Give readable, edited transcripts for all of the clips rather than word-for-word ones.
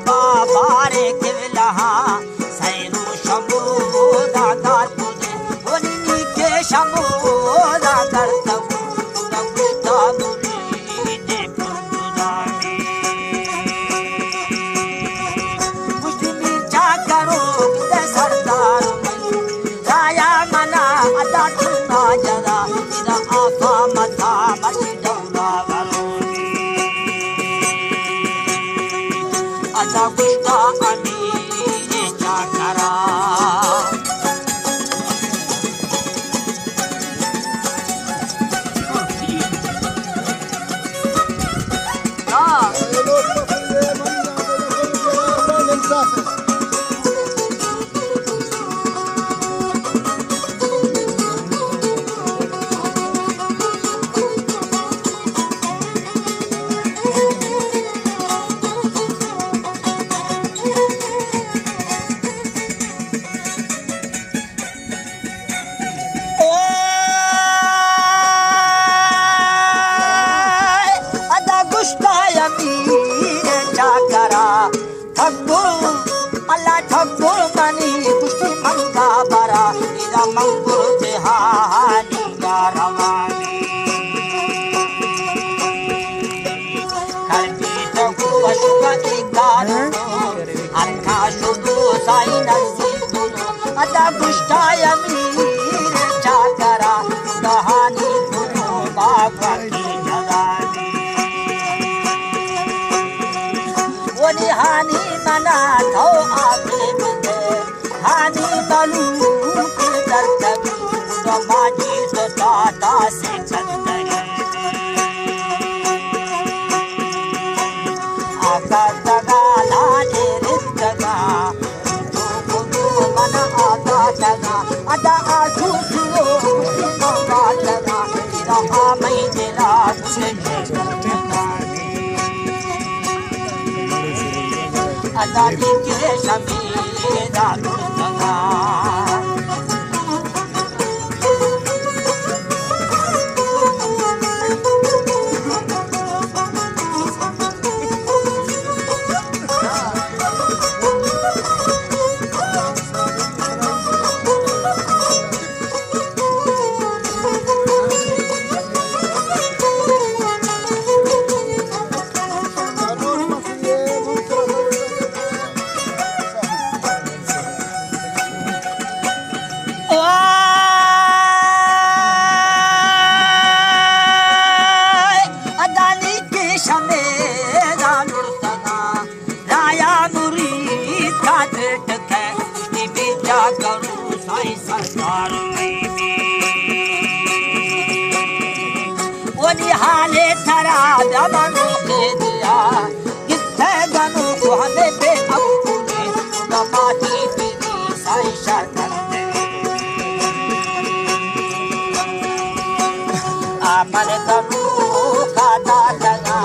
बाबारे किवलहा सैरू शंभूदा तुझे बोलनी के शंभूदा करता गुस्ता मुरीदे पुरदानी मुस्लिमी चाकरो दे सरदार राया मना अदा ठुना जरा इदा आफा मथा बसी दौला अदा गुस्ता अमीर चाकरा अल्लाह ठकुर मनी कुश्ती मंगा बरा इदा मंगुर जहानी या रवानी कल्बी तगु अशुका इकारो अरका शुदु साई नसीदु अदा गुस्ता अमीर चाकरा कहानी गुरु बाबा की जगानी वनी हानी मना थो आके बिदे हानी मलू के दर्द समाजी तो दादा से चंदे आका दगा लाने रितगा तो गुरु मन आका दगा अदा आजू सुनो मौका लगा तेरा आमई तेरा से अदानी के शमीदा दुर्गा सरदार वनी हाले थरा दमनो के दिया किथे गनो को हमें पे अपने दमाती पीनी साई शरदे आमन करू खाता लगा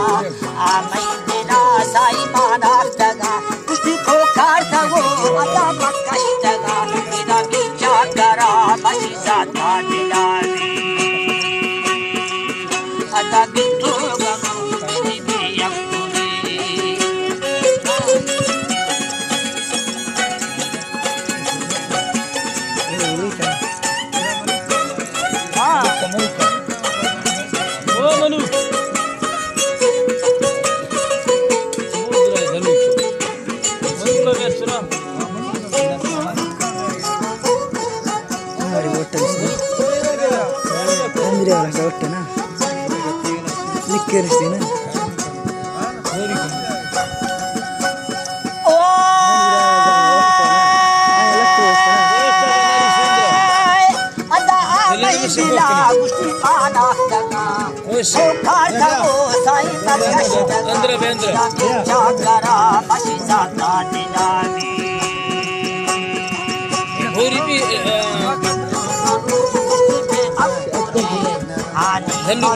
आमई बिना साई माना लगा कुश्ती को खाता वो अदा मक्कई लगा करा बसी साथा दिलानी अदा गिट्टू गमो मेरी बेयम ओ मनु ಒಟ್ಟನಾ ನಿಕ್ಕರಿಸ್ತೀನ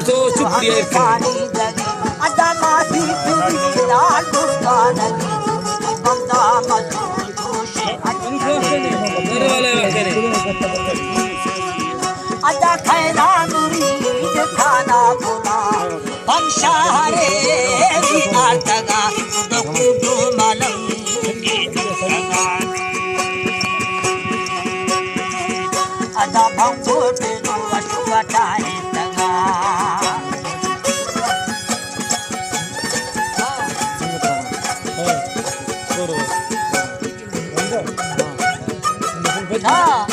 तो चुप अदा मासी लाल दुकानगी बंदा मजूर जोशे अदा खैरा मुरीद खाना बुला बंशारे आतगा दो मलंग हाँ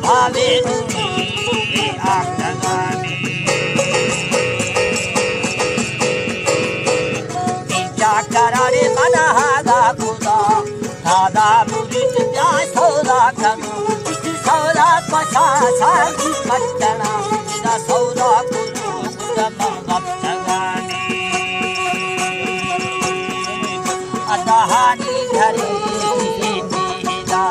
भावे करारे मना हादा खुदा हादा मुरीद प्या सौदा करो सौदा पछा सागी पटना इदा सौदा कुलो मंगप तगाने अदहानी घरे बेदा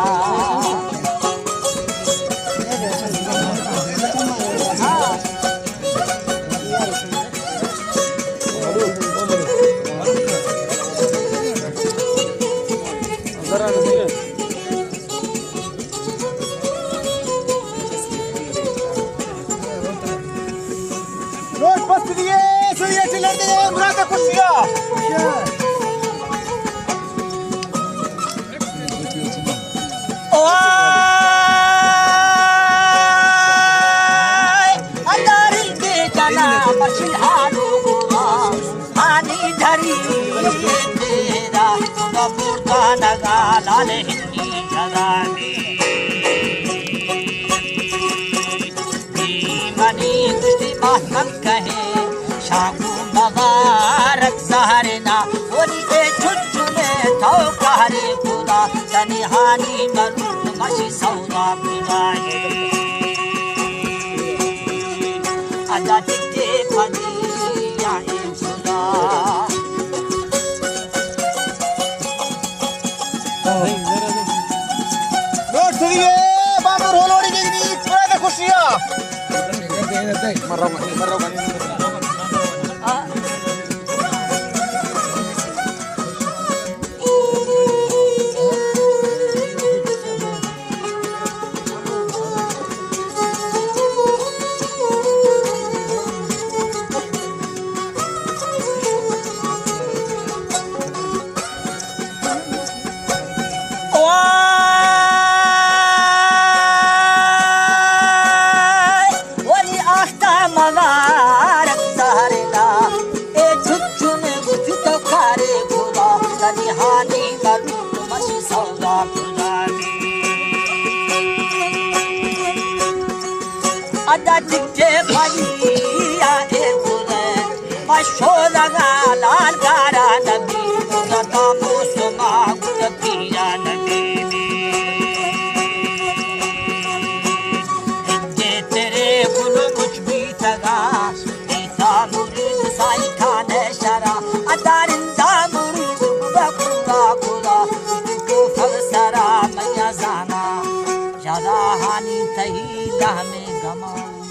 लाल हिंदी जगाने मनी कुश्ती महमद कहे शाकू मबारक सहरना बोली ए छुच्छुने थो कहरे खुदा तनिहानी मरुद मशी सौदा खुदाए अजा टिके फनी आए खुदा अदा टिके भैया मशोरा लाल गारा नबी मोसमा पिया नबी तेरे गुल कुछ भी तगा ऐसा मुरीद साई खाने शरा अदारिंदा मुरीद खुदा खुदा को फलसरा मैया जाना ज्यादा हानि थी में गमा